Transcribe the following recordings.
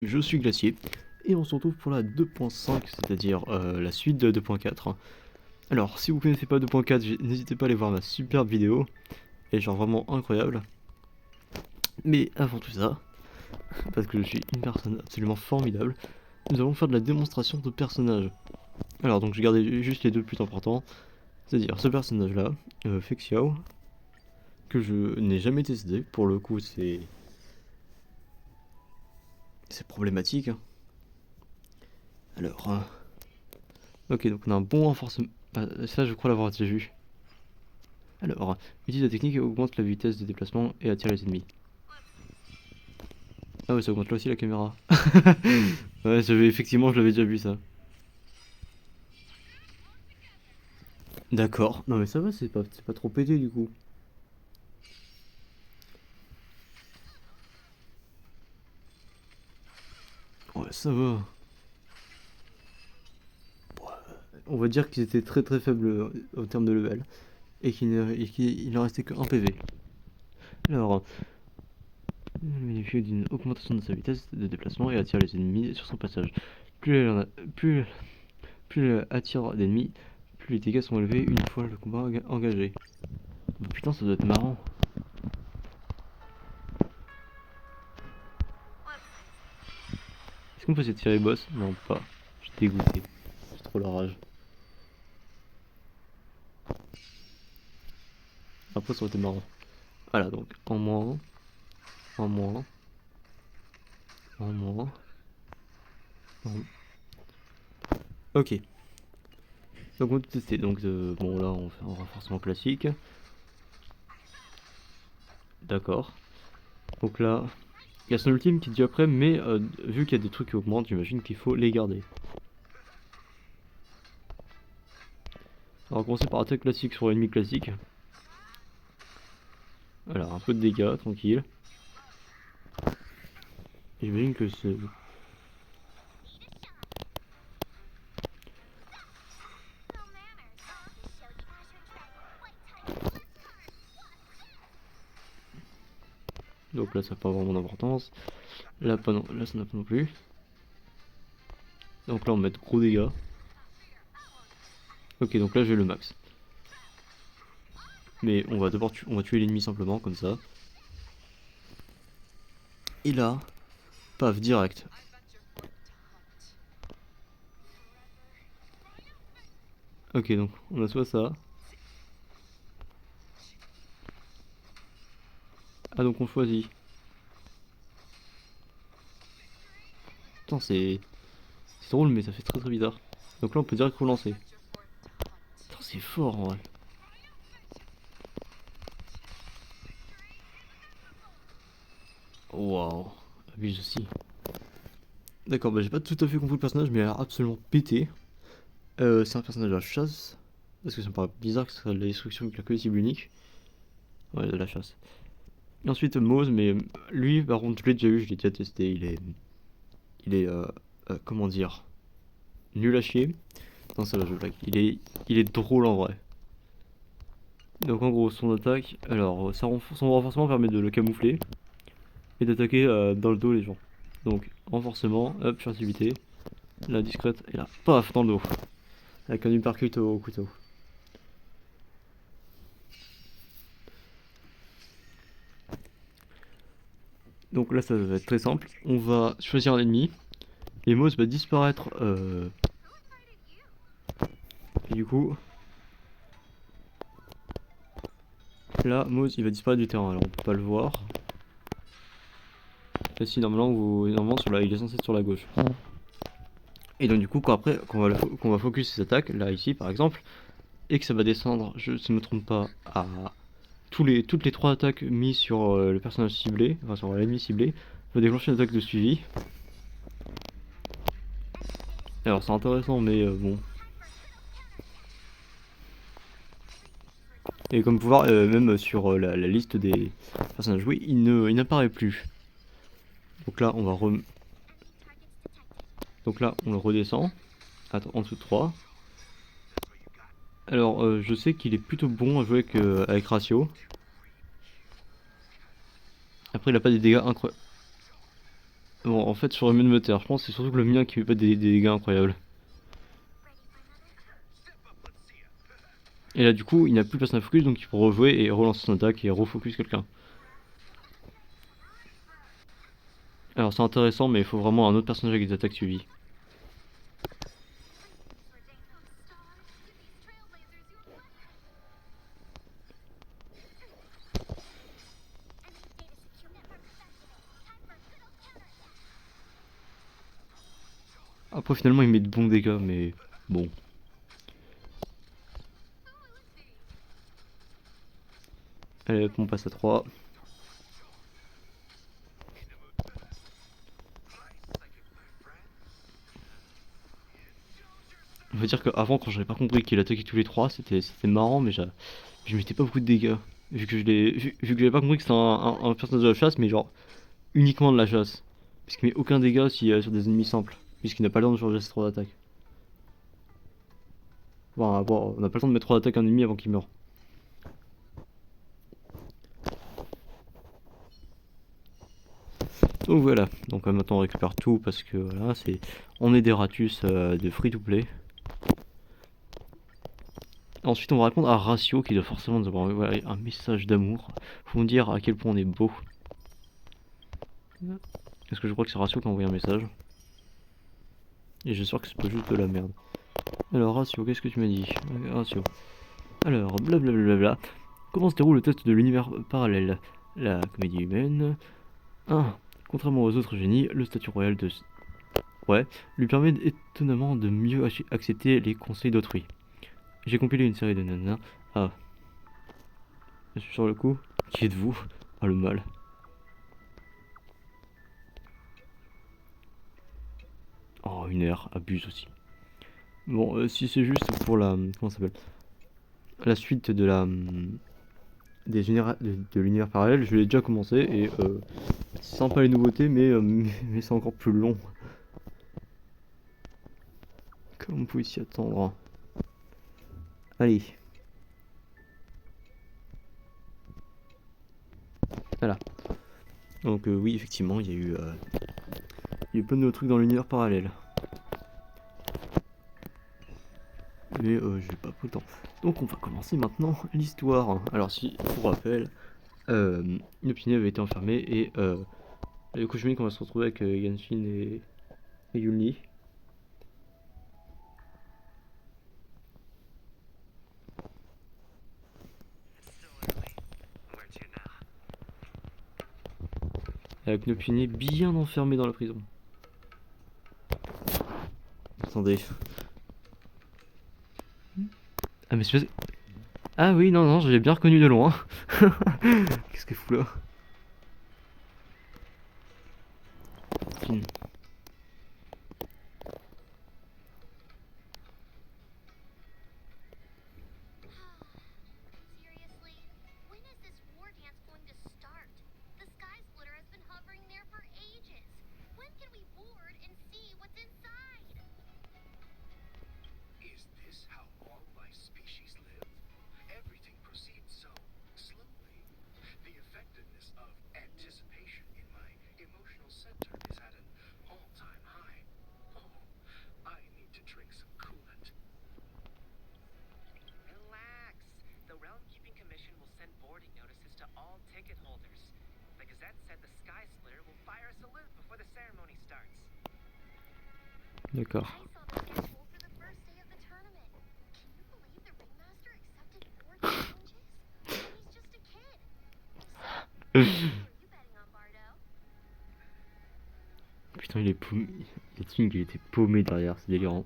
je suis Glacier, et on se retrouve pour la 2.5, c'est-à-dire la suite de 2.4. Alors, si vous connaissez pas 2.4, n'hésitez pas à aller voir ma superbe vidéo, elle est genre vraiment incroyable. Mais avant tout ça, parce que je suis une personne absolument formidable, nous allons faire de la démonstration de personnages. Alors donc j'ai gardé juste les deux plus importants, c'est-à-dire ce personnage-là, Fexiao, que je n'ai jamais testé, pour le coup c'est problématique. Alors, ok, donc on a un bon renforcement. Ça, je crois l'avoir déjà vu. Alors, utilise la technique et augmente la vitesse de déplacement et attire les ennemis. Ah ouais, ça augmente là aussi la caméra. Ouais, effectivement, je l'avais déjà vu ça. D'accord. Non mais ça va, c'est pas trop pété du coup. Ouais, ça va. On va dire qu'ils étaient très très faibles au terme de level. Et qu'il n'en restait qu'un PV. Alors, il bénéficie d'une augmentation de sa vitesse de déplacement et attire les ennemis sur son passage. Plus elle, en a, plus elle attire d'ennemis, plus les dégâts sont élevés une fois le combat engagé. Oh, putain, ça doit être marrant. Est-ce qu'on peut essayer de tirer les boss? Non, pas. Je suis dégoûté. J'ai trop la rage. Après, ça aurait été marrant. Voilà, donc en moins, en moins, en moins. Ok. Donc on va tout tester. Donc bon là on fait un renforcement classique. D'accord. Donc là, il y a son ultime qui dit après, mais vu qu'il y a des trucs qui augmentent, j'imagine qu'il faut les garder. Alors on va commencer par attaque classique sur ennemi classique. Alors un peu de dégâts, tranquille. J'imagine que c'est... Donc là ça n'a pas vraiment d'importance. Là, pas non... là ça n'a pas non plus. Donc là on va mettre gros dégâts. Ok, donc là j'ai le max. Mais on va d'abord on va tuer l'ennemi simplement comme ça. Et là, paf, direct. Ok, donc on a soit ça. Ah, donc on choisit. Putain, c'est drôle, mais ça fait très très bizarre. Donc là, on peut direct relancer. Putain, c'est fort en vrai. Waouh, abuse aussi. D'accord, bah j'ai pas tout à fait compris le personnage, mais il a l'air absolument pété. C'est un personnage de la chasse. Parce que ça me paraît bizarre que ce soit de la destruction avec la queue cible unique. Ouais, de la chasse. Et ensuite, Mose, mais lui, par contre, je l'ai déjà eu, je l'ai déjà testé. Comment dire, nul à chier. Non, ça va, je blague. Il est drôle en vrai. Donc en gros, son attaque, alors son renforcement permet de le camoufler et d'attaquer dans le dos les gens. Donc renforcement, hop, furtivité, la discrète, et là, paf, dans le dos. Avec un uppercut au couteau. Donc là, ça va être très simple. On va choisir un ennemi. Et Moss va disparaître. Et du coup, là, Moss il va disparaître du terrain. Alors on peut pas le voir. Là, si normalement il est censé être sur la gauche. Et donc du coup, qu'on va focus ses attaques, là ici par exemple, et que ça va descendre, je ne me trompe pas, à toutes les trois attaques mises sur le personnage ciblé, enfin sur l'ennemi ciblé, va déclencher une attaque de suivi. Alors c'est intéressant, mais bon. Et comme pouvoir, même sur la liste des personnages joués, il n'apparaît plus. Donc là, donc là, on le redescend. Attends, en dessous de 3. Alors, je sais qu'il est plutôt bon à jouer avec Ratio. Après, il a pas des dégâts incroyables. Bon, en fait, sur le mieux de me taire. Je pense que c'est surtout que le mien qui fait pas des dégâts incroyables. Et là, du coup, il n'a plus personne à focus, donc il peut rejouer et relancer son attaque et refocus quelqu'un. Alors, c'est intéressant, mais il faut vraiment un autre personnage avec des attaques suivies. Après, finalement, il met de bons dégâts, mais bon. Allez, hop, on passe à 3. On va dire qu'avant, quand j'avais pas compris qu'il attaquait tous les 3, c'était marrant, mais je mettais pas beaucoup de dégâts. Vu que vu que j'avais pas compris que c'était un personnage de la chasse, mais genre uniquement de la chasse. Puisqu'il met aucun dégât sur des ennemis simples. Puisqu'il n'a pas le temps de changer ses 3 d'attaque. Enfin, bon, on n'a pas le temps de mettre 3 d'attaque à un ennemi avant qu'il meure. Donc voilà, donc maintenant on récupère tout parce que voilà, on est des ratus de free to play. Ensuite on va répondre à Ratio qui doit forcément nous avoir envoyé un message d'amour. Faut me dire à quel point on est beau. Parce que je crois que c'est Ratio qui a envoyé un message. Et je suis sûr que c'est pas juste de la merde. Alors Ratio, qu'est-ce que tu m'as dit? Ratio. Alors, blablabla. Comment se déroule le test de l'univers parallèle? La comédie humaine. 1. Contrairement aux autres génies, le statut royal de... Ouais, lui permet étonnamment de mieux accepter les conseils d'autrui. J'ai compilé une série de nanas. Ah. Je suis sur le coup. Qui êtes-vous? Ah, le mal. Oh, une heure. Abuse aussi. Bon, si c'est juste pour la... Comment ça s'appelle? La suite de la... de l'univers parallèle, je l'ai déjà commencé et c'est sympa les nouveautés, mais c'est encore plus long. Comme on peut s'y attendre. Allez. Voilà. Donc oui, effectivement, il y a eu plein de nouveaux trucs dans l'univers parallèle. Mais j'ai pas pris le temps. Donc on va commencer maintenant l'histoire. Alors si, pour rappel, Inopine avait été enfermé et le coup je qu'on va se retrouver avec Yanshin et Yulni. Avec Inopine bien enfermé dans la prison. Attendez. Ah mais c'est... Ah oui, non, non, je l'ai bien reconnu de loin. Qu'est-ce qu'elle fout là? D'accord. Putain, il est paumé. Il était paumé derrière, c'est délirant.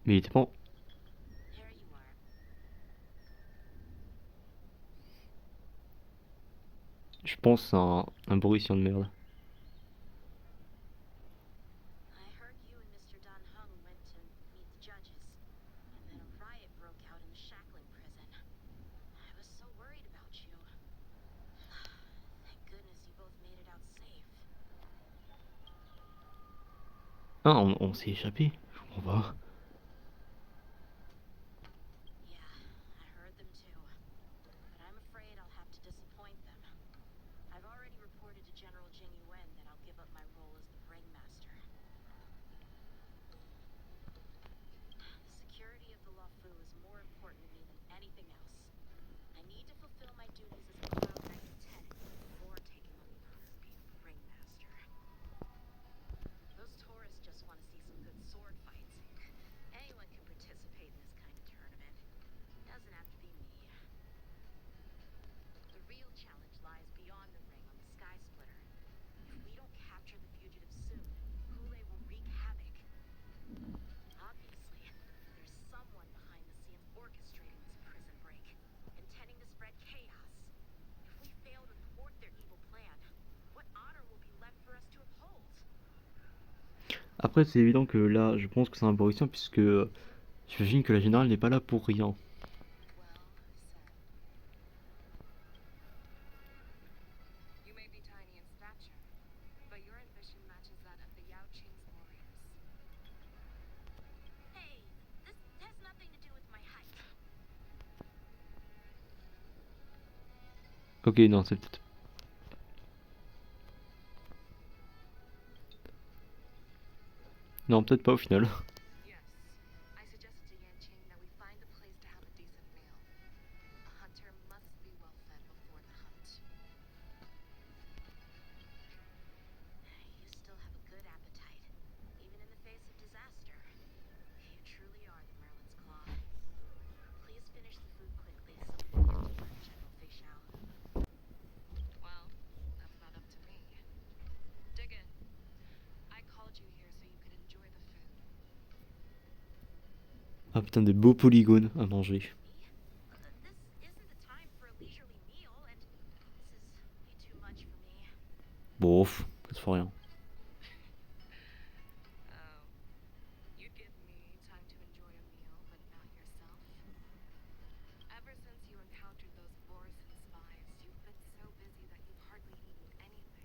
Mais il était pas... Je pense que c'est un Borisien de merde. Ah, on s'est échappé. Je comprends pas. Yeah, I heard them too. But I'm afraid I'll have to disappoint them. I've already reported to General Jing Yuan that I'll give up my role as the Ringmaster. The security of the Luofu is more important to me than anything else. I need to fulfill my duties as a Cloud Knight Lieutenant before taking on the honor of being the Ringmaster. Those tourists just want to see some good sword fights. Anyone can participate in this kind of tournament. Doesn't have to be me. The real challenge lies beyond the ring on the Sky Splitter. If we don't capture the fugitives soon, Hule will wreak havoc. Obviously, there's someone behind the scenes orchestrating this prison break, intending to spread chaos. If we fail to thwart their evil plan, what honor will be left for us to uphold? Après, c'est évident que là, je pense que c'est un Borisien, puisque j'imagine que la générale n'est pas là pour rien. Well said. You may be tiny in stature, but your ambition matches that of the Yao Qing's warriors. Hey, this has nothing to do with my height. Ok, non, c'est peut-être... Non, peut-être pas au final. Yes, I suggested to Yanqing that we find a place to have a decent meal. A hunter must be well fed before the hunt. You still have a good appetite, even in the face of disaster. You truly are the Merlin's Claw. Please finish the food quickly so we can get to work, General Feixiao. Well, that's not up to me. Dig in. I called you here so you could enjoy the food. Ah putain, des beaux polygones à manger. This isn't the time for a leisurely meal, and this is way too much for me. Bon, ça se fait rien. Oh. You'd give me time to enjoy a meal, but not yourself? Ever since you encountered those Vorison spies, you've been so busy that you've hardly eaten anything.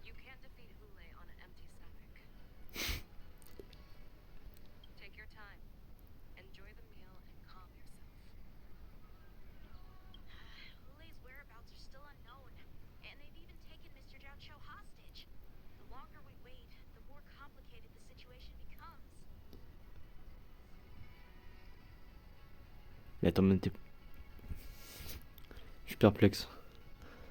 You can't defeat Hule on an empty stomach. Take your time. Enjoy the meal and calm yourself. Hule's whereabouts are still unknown, and they've even taken Mr. Zhao Cho hostage. The longer we wait, the more complicated the situation becomes. Mais attends, mais t'es... Je suis perplexe.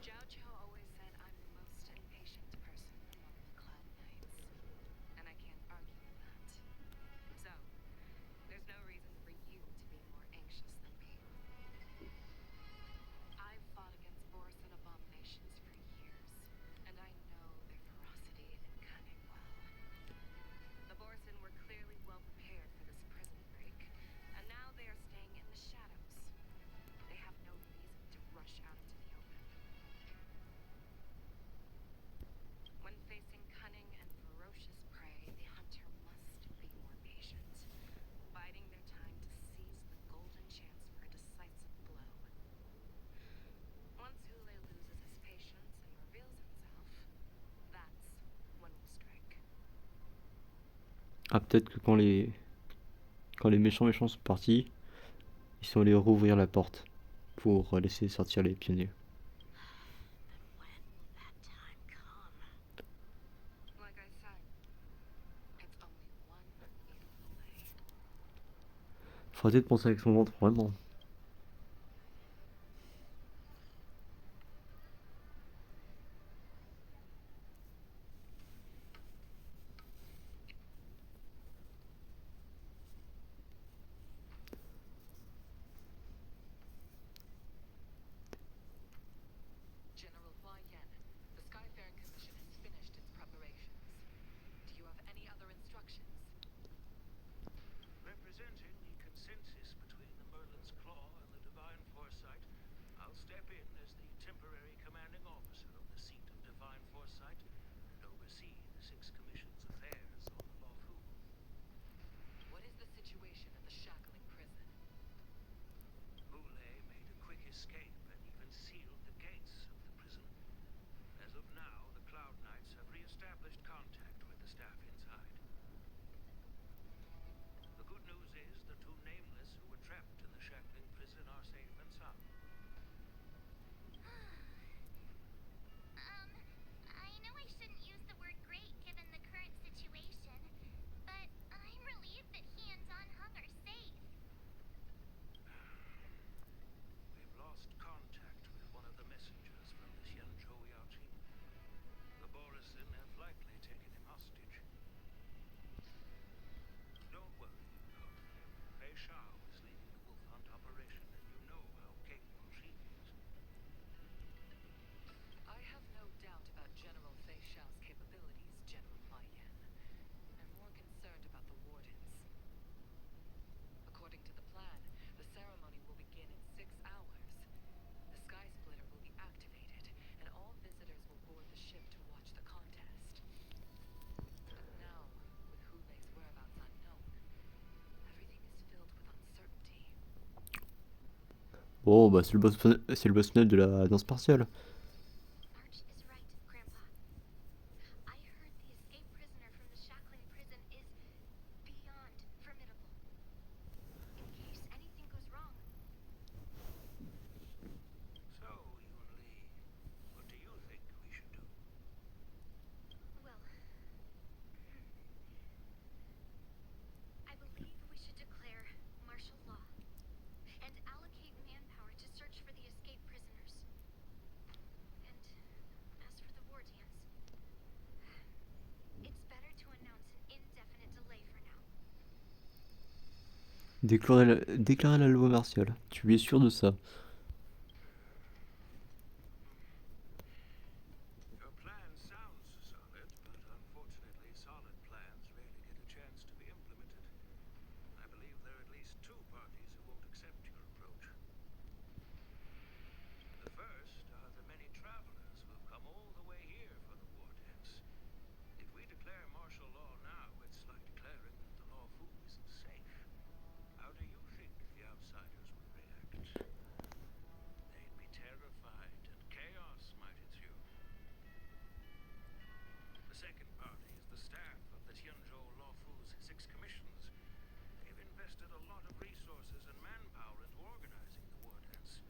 Zhao Cho always said I'm the most impatient person among the Cloud Knights, and I can't argue with that. So, there's no reason for you to be more anxious than me. I've fought against Vorison abominations for years, and I know their ferocity and cunning well. The Vorison were clearly well prepared for this prison break, and now they are staying in the shadows. They have no reason to rush out into the open. When facing cunning and ferocious prey, the hunter must be more patient, biding their time to seize the golden chance for a decisive blow. Once Hule loses his patience and reveals himself, that's when we'll strike. Ah, peut-être que quand les méchants sont partis, ils sont allés rouvrir la porte pour laisser sortir les pionniers. But when will that time come? Like I said, it's only one meal away. Faudrait peut-être penser avec son ventre, vraiment. General Hua Yan, the Skyfaring Commission has finished its preparations. Do you have any other instructions? Representing the consensus between the Merlin's Claw and the Divine Foresight, I'll step in as the temporary commanding officer of the seat of Divine Foresight and oversee the Six Commission's affairs on the Luofu. What is the situation at the Shackling prison? Hule made a quick escape and even sealed the gates of the prison. As of now, the Cloud Knights have re-established contact with the staff inside. Bon, bah c'est le boss final de la danse martiale. March is right, Grandpa. I heard the escaped prisoner from the Shackling prison is beyond formidable. In case anything goes wrong, So, Yun Li, what do you think we should do? well, I believe we should declare martial law and allocate manpower to search for the escaped prisoners. And as for the war dance, it's better to announce an indefinite delay for now. Déclarer la loi martiale. Tu es sûr de ça? Your plan sounds solid, but unfortunately, solid plans rarely get a chance to be implemented. I believe there are at least two parties who won't accept your approach. The first are the many travelers who have come all the way here for the war dance. If we declare martial law now, it's like declaring that the law fu isn't safe. How do you think the outsiders would react? They'd be terrified, and chaos might ensue. The second party is the staff of the Tianzhou Lawfu's 6 commissions. They've invested a lot of resources and manpower into organizing the war dance.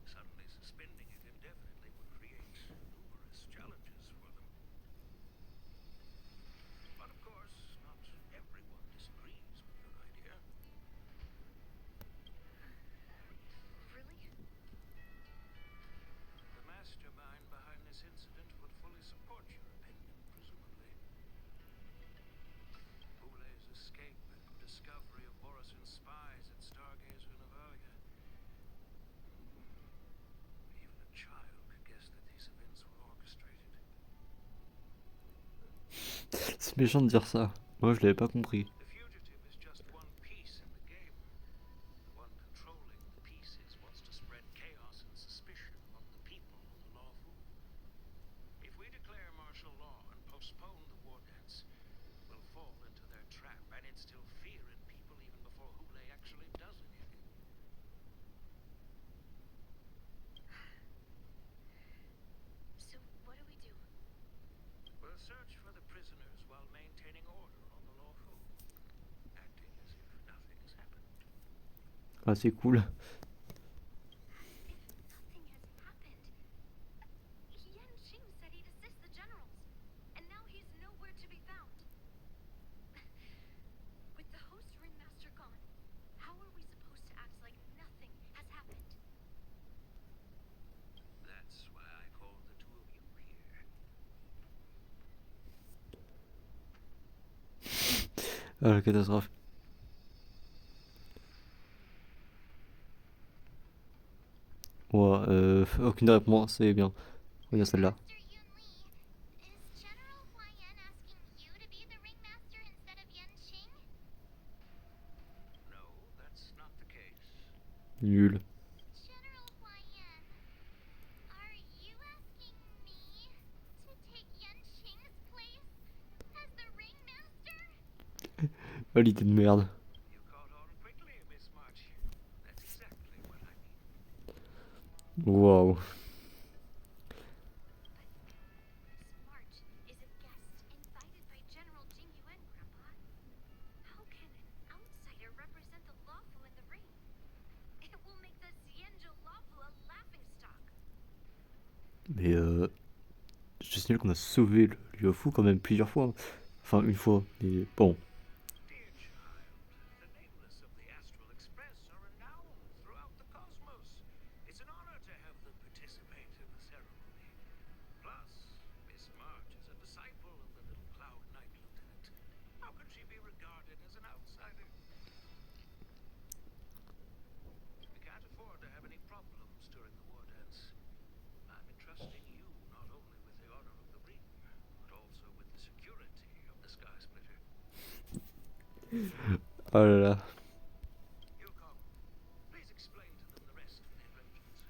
Suddenly suspending it indefinitely would create numerous challenges for them. But of course, not everyone disagrees with your idea. Really? The mastermind behind this incident would fully support your opinion, presumably. Hulei's escape and discovery of Borison's spies at Stargazer Navalia. Even a child could guess that these events were orchestrated. C'est méchant de dire ça. Moi, je l'avais pas compris. The fugitive is just one piece in the game. The one controlling the pieces wants to spread chaos and suspicion among the people on the Lawfu. If we declare martial law and postpone the war dance, we'll fall into their trap and instill fear in people even before Hulei actually does anything. So, what do we do? We'll search for the prisoners while maintaining order on the Lawfu, acting as if nothing has happened. Ah, c'est cool. If nothing has happened, Yan Qing said he'd assist the generals, and now he's nowhere to be found. With the host ringmaster gone, how are we supposed to act like nothing has happened? That's why I called the two of you here. Ah, la catastrophe. Ouais, aucune réponse, c'est bien. Regarde celle-là. Master Yun Li, is General Huai Yan asking you to be the ringmaster instead of Yan Qing? No, that's not the case. Nul. General Huai Yan, are you asking me to take Yan Qing's place as the ringmaster? Ah, l'idée de merde. You caught on quickly, Miss March. That's exactly what I mean. Waouh. Miss March is a guest invited by General Jing Yuan, Grandpa. How can an outsider represent the lawful in the ring? It will make the Xianzhou lawful a laughingstock. Mais je te signale qu'on a sauvé le lieu fou quand même plusieurs fois. Enfin, une fois. Mais bon. Dear child, the nameless of the Astral Express are renowned throughout the cosmos. It's an honor to have them participate in the ceremony. Plus, Miss March is a disciple of the Little Cloud Knight Lieutenant. How could she be regarded as an outsider? We can't afford to have any problems during the war dance. I'm entrusting you not only with the honor of the ring, but also with the security of the Sky Splitter. Oh là là. Yukon, please explain to them the rest of the arrangements.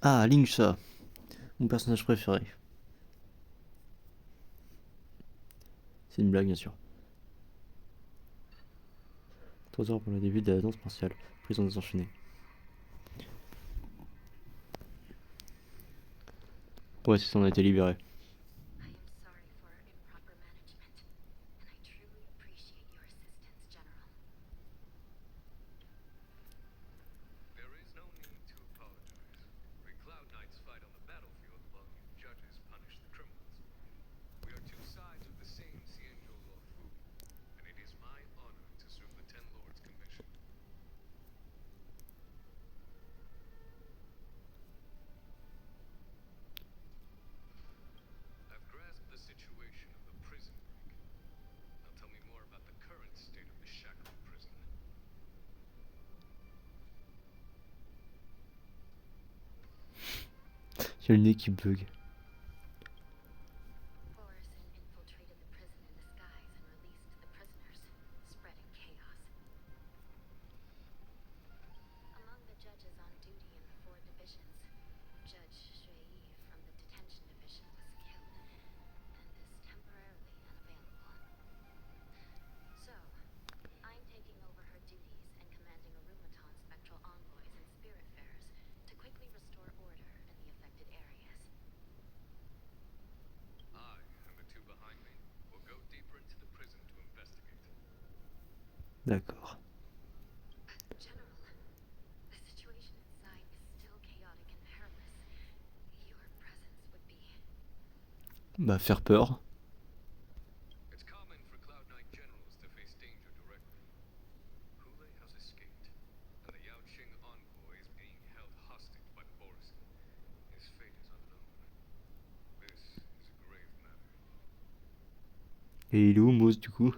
Ah, Lingsha. Mon personnage préféré. C'est une blague, bien sûr. 3 heures pour le début de la danse martiale. Prison désenchaînée. Ouais, c'est ça, on a été libéré. I am sorry for our improper management, and I truly appreciate your assistance, General. There is no need to apologize. We Cloud Knights fight on the battlefield while you judges punish the criminals. We are two sides of the same Cienjo Law Fu, and it is my honor to serve the Ten Lords' commission. I've grasped the situation of the prison break. Now tell me more about the current state of the Shackle prison. J'ai le nez qui bug. Borison infiltrated the prison in disguise and released the prisoners, spreading chaos. Among the judges on duty in the 4 divisions, Judge Shui from the detention division was killed and is temporarily unavailable. So, I'm taking over her duties and commanding Arumaton spectral envoys and spiritfarers to quickly restore order in the affected areas. I and the two behind me will go deeper into the prison to investigate. D'accord. General, the situation inside is still chaotic and perilous. Your presence would be... Bah, faire peur. It's common for Cloud Knight generals to face danger directly. Hule has escaped, and the Yaoqing envoy is being held hostage by Borison. His fate is unknown. This is a grave matter. Et il est où, Mose, du coup?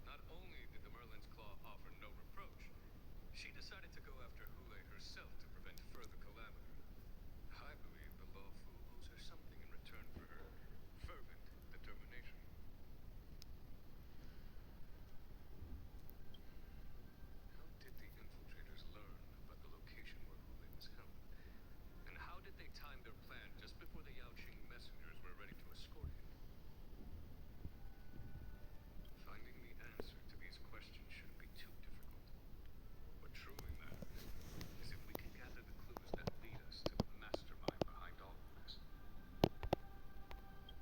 Not only did the Merlin's Claw offer no reproach, she decided to go after Hule herself to prevent further calamity. I believe the Law Fu owes her something in return for her fervent determination. How did the infiltrators learn about the location where Hule was held? And how did they time their plan just before the Yaoqing messengers were ready to escort him? Finding the answer to these questions shouldn't be too difficult. What truly matters is if we can gather the clues that lead us to the mastermind behind all of this.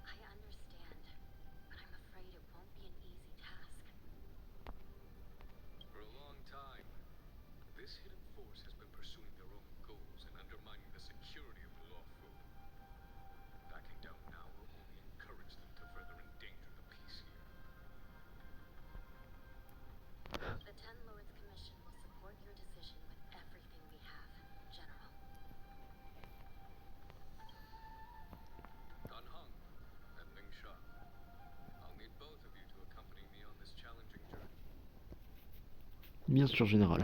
I understand, but I'm afraid it won't be an easy task. For a long time, this hidden force has been pursuing their own goals and undermining the security of the Law Fu. Backing down now will only encourage them to further endanger the peace here. The Ten Lords Commission will support your decision with everything we have, General. Dan Heng and Ming Sha, I'll need both of you to accompany me on this challenging journey. Bien sûr, général.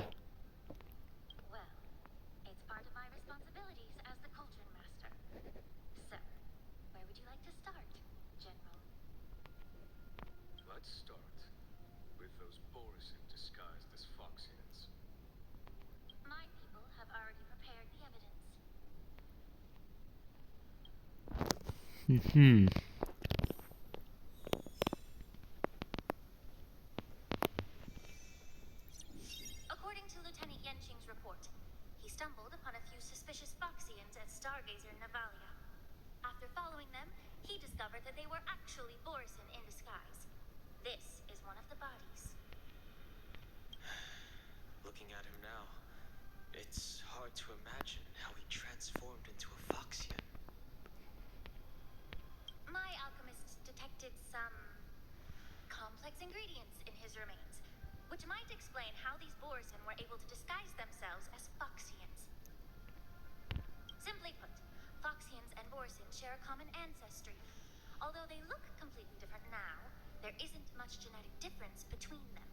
Well, it's part of my responsibilities as the Cauldron Master. So, where would you like to start, General? Let's start with those Borison disguised as Foxians. My people have already prepared the evidence. Mhm. According to Lieutenant Yenqing's report, he stumbled upon a few suspicious Foxians at Stargazer Navalia. After following them, he discovered that they were actually Borison in disguise. This is one of the bodies. Looking at him now, it's hard to imagine how he transformed into a Foxian. My alchemists detected some complex ingredients in his remains, which might explain how these Borison were able to disguise themselves as Foxians. Simply put, Foxians and Borison share a common ancestry. Although they look completely different now, there isn't much genetic difference between them.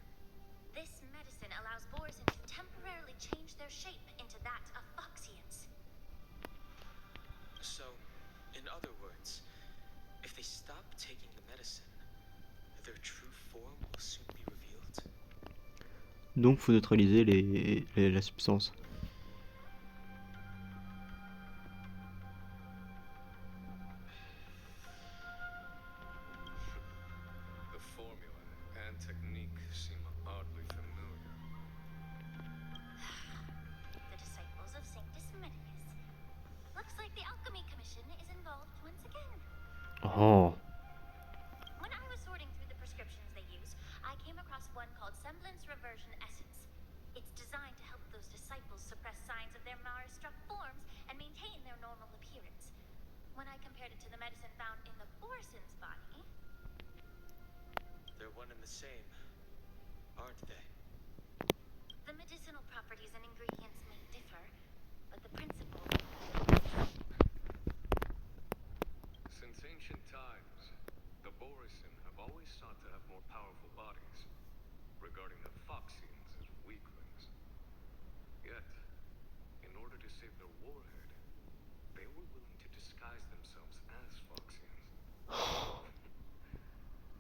This medicine allows Borison to temporarily change their shape into that of Foxians. So, in other words, if they stop taking the medicine, their true form will soon be revealed. Donc, faut neutraliser la substance. called Semblance Reversion Essence. It's designed to help those disciples suppress signs of their Mara-struck forms and maintain their normal appearance. When I compared it to the medicine found in the Borison's body, They're one and the same, aren't they? the medicinal properties and ingredients may differ, but the principle. Since ancient times, the Borisin have always sought to have more powerful bodies, regarding the Foxians as weaklings. Yet, in order to save their warhead, they were willing to disguise themselves as Foxians.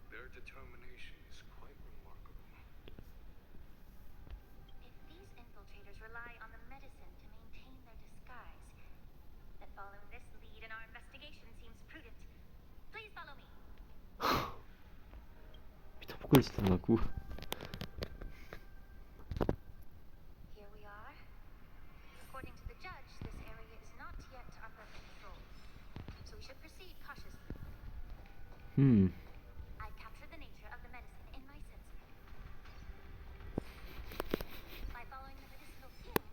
Their determination is quite remarkable. If these infiltrators rely on the medicine to maintain their disguise, then following this lead in our investigation seems prudent. Please follow me. Putain, pourquoi il se d'un coup? Here we are. According to the judge, this area is not yet under control, so we should proceed cautiously. I've captured the nature of the medicine in my sensor. By following the medicinal fumes,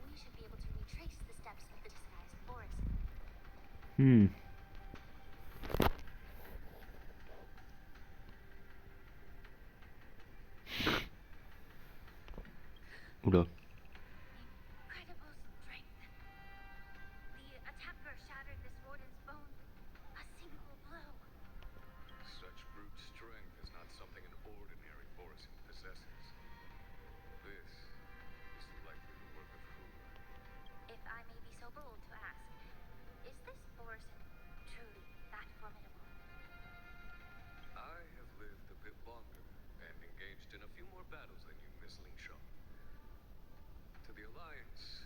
we should be able to retrace the steps of the disguised Borison. Oula. Incredible strength. The attacker shattered this warden's bone with a single blow. Such brute strength is not something an ordinary Borisin possesses. This is likely the work of Hula. If I may be so bold to ask, is this Borison truly that formidable? I have lived a bit longer and engaged in a few more battles than you, Miss Lingshaw. To the Alliance,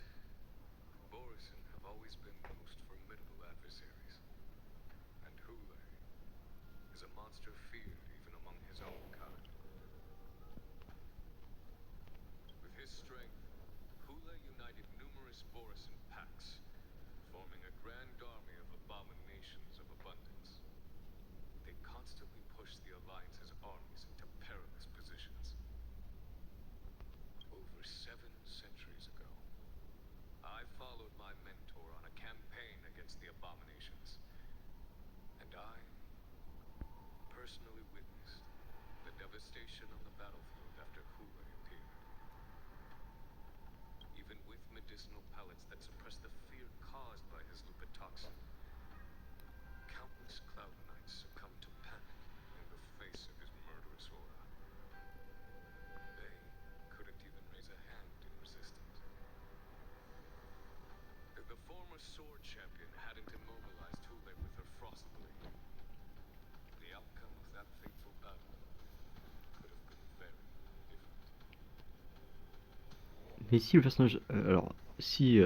Borisin have always been the most formidable adversaries. And Hule is a monster feared even among his own kind. With his strength, Hule united numerous Borisin packs, forming a grand army of abominations of abundance. They constantly pushed the Alliance's armies into perilous positions. Over 7 centuries ago, I followed my mentor on a campaign against the abominations. And I personally witnessed the devastation on the battlefield after Hule appeared. Even with medicinal pellets that suppress the fear caused by his lupitoxin, countless Cloud Knights succumbed to panic in the face of his murderous aura. They couldn't even raise a hand in resistance. If the former sword champion hadn't immobilized Hule with her frost blade, the outcome of that fateful battle could have been very different. Mais si le personnage. Alors, si.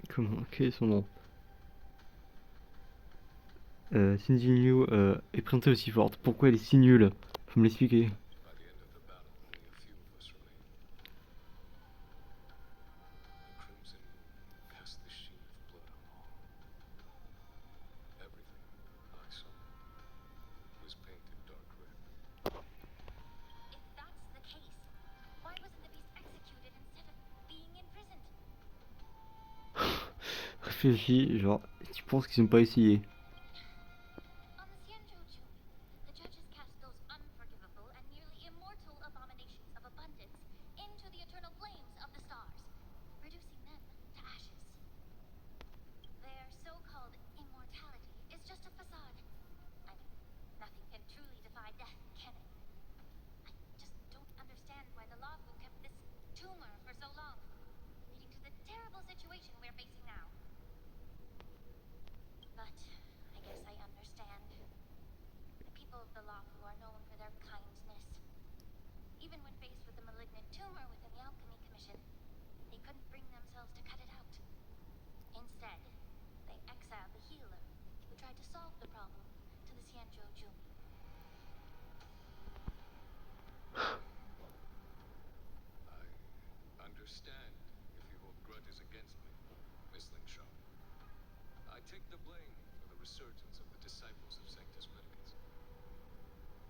Comment. Quel est son nom? Cindy Liu est présentée aussi forte. Pourquoi elle est si nulle? Faut me l'expliquer. By the end of the battle, only a few of us remained. The Crimson cast the sheen of blood on all. Everything I saw was painted dark red. If that's the case, why wasn't the beast executed instead of being imprisoned? Réfléchis, genre, tu penses qu'ils ont pas essayé? On the Xianzhou, the judges cast those unforgivable and nearly immortal abominations of abundance into the eternal flames of the stars, reducing them to ashes. Their so-called immortality is just a facade. I mean, nothing can truly defy death, can it? I just don't understand why the Law Fu kept this tumor for so long, leading to the terrible situation we're facing now. But I guess I understand. The people of the Law Fu are known for their kindness. Even when faced with a malignant tumor within the Alchemy Commission, they couldn't bring themselves to cut it out. Instead, they exiled the healer who tried to solve the problem to the Xianzhou Jumi. I understand if you hold grudges against me, Miss Lingshaw. I take the blame for the resurgence of the disciples of Sanctus Medicus.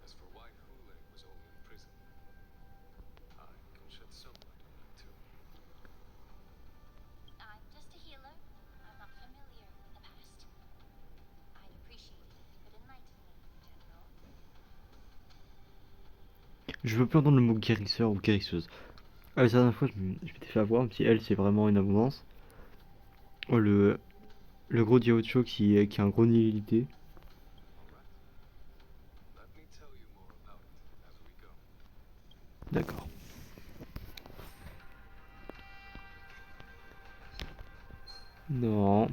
As for why Hule was only in prison, Je veux plus entendre le mot guérisseur ou guérisseuse. Ah, la dernière fois, je m'étais fait avoir, même si elle, c'est vraiment une abondance. Oh, le gros Diaocho qui a un gros nihilité. Let me tell you more about it as we go. D'accord. Non.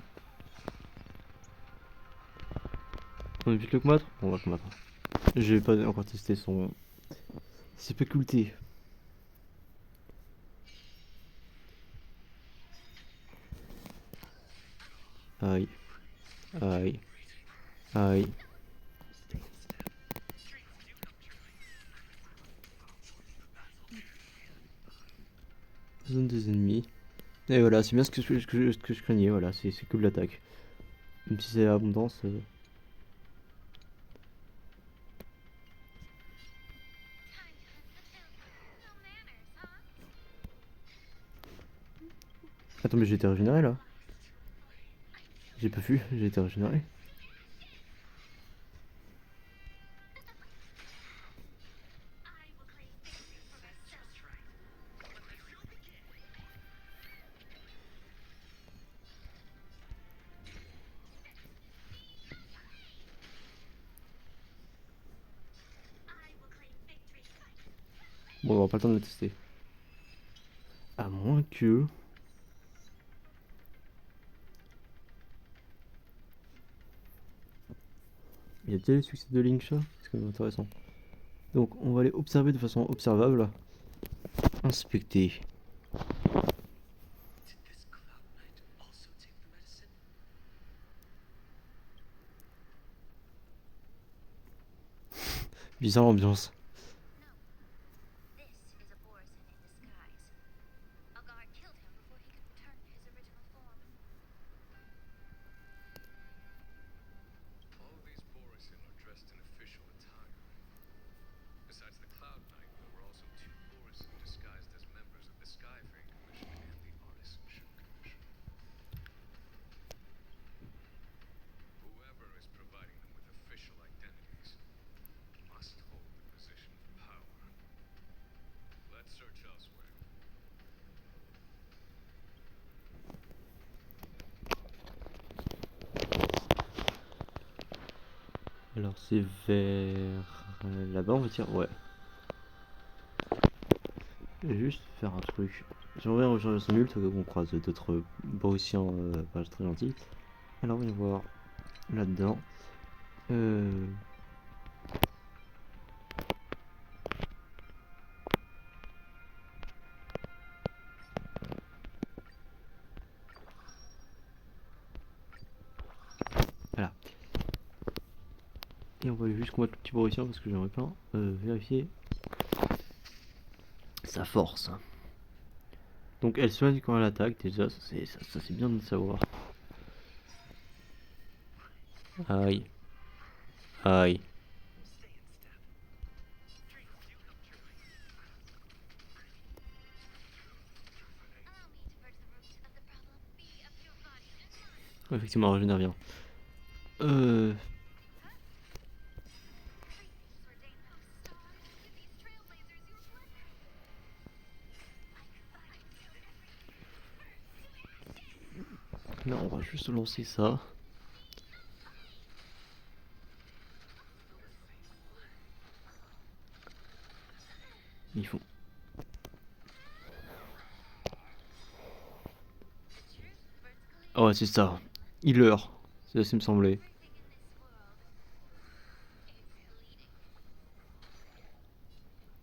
On évite le combattre? On va le combattre. J'ai pas encore testé ses facultés. Aïe. Aïe. Aïe. Zone des ennemis. Et voilà, c'est bien ce que je craignais, voilà, c'est que de l'attaque. Même si c'est abondance. Attends, mais j'ai été régénéré là. J'ai pas vu, j'ai été régénéré. Bon, on aura pas le temps de le tester. À moins que. Il y a déjà les succès de Link Chat, c'est quand même intéressant. Donc, on va aller observer de façon observable. Inspecter. Did this Cloud Knight also take the medicine? Bizarre l'ambiance. This is a Borisin in disguise. A guard killed him before he could return to his original form. All of these Borisin are dressed in official attire. Besides the Cloud Knight, there were also two Borisin disguised as members of the Skyfang Commission and the Artisanship Commission. Whoever is providing them with official identities must hold the position of power. Let's search elsewhere. Alors, c'est vers là-bas, on va dire. Ouais. Je vais juste faire un truc. J'aimerais rejoindre son ult, on croise d'autres Borussiens pas très gentils. Alors, on va voir là-dedans. Voilà. Et on va juste combattre le petit Borussien parce que j'aimerais pas vérifier sa force. Donc elle soigne quand elle attaque déjà, ça c'est bien de le savoir. Aïe. Aïe. Effectivement, elle régénère bien. Là, on va juste lancer ça. Il faut. Ah ouais, c'est ça. Healer. C'est ça, me semblait.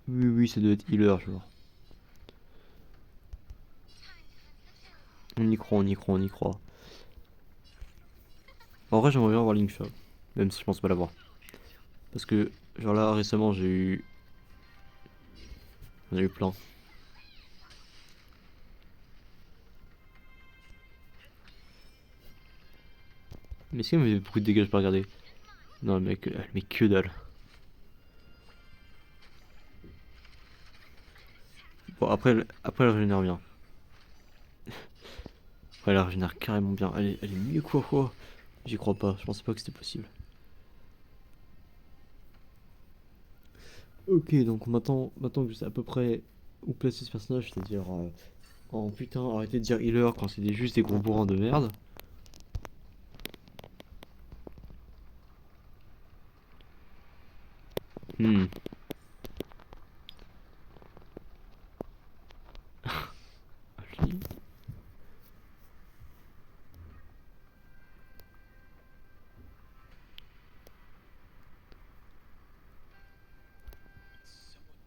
Oui, oui, ça doit être healer, genre. On y croit, on y croit, on y croit. En vrai, j'aimerais bien avoir Link Shop. Même si je pense pas l'avoir. Parce que, genre là, récemment, j'ai eu. J'en ai eu plein. Mais est-ce qu'elle me fait beaucoup de dégâts, je peux regarder. Non, mec, elle met que dalle. Bon, après elle régénère bien. Après, elle régénère carrément bien. Elle est mieux que quoi. J'y crois pas, je pensais pas que c'était possible. Ok, donc maintenant que je sais à peu près où placer ce personnage, c'est-à-dire en putain, arrêtez de dire healer quand c'est juste des gros bourrins de merde. Hmm. Lui. Someone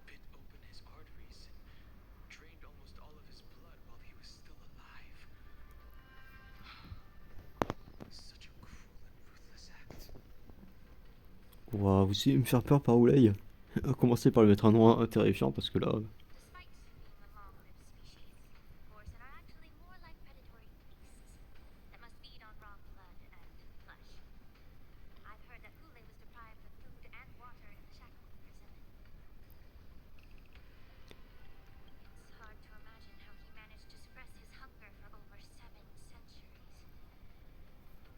bit open his arteries and drained almost all of his blood while he was still alive. Such a cruel and ruthless act. Ouah, vous essayez de me faire peur par Oulay. Commencez par lui mettre un nom terrifiant parce que là. Despite being a long-lived species, Borson are actually more like predatory beasts that must feed on raw blood and flesh. I've heard that Hule was deprived of food and water in the Shackleton prison. It's hard to imagine how he managed to suppress his hunger for over 7 centuries.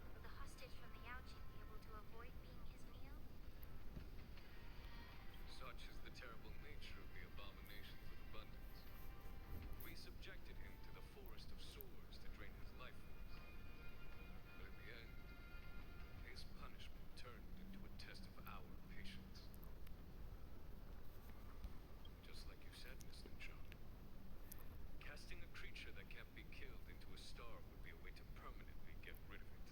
Will the hostage from the Yaojin be able to avoid being his meal? Such is the terrible nature of the abominations of abundance. We subjected him to the forest of swords to drain his life force. But in the end, his punishment turned into a test of our patience. Just like you said, Miss Lynchon. Casting a creature that can't be killed into a star would be a way to permanently get rid of it.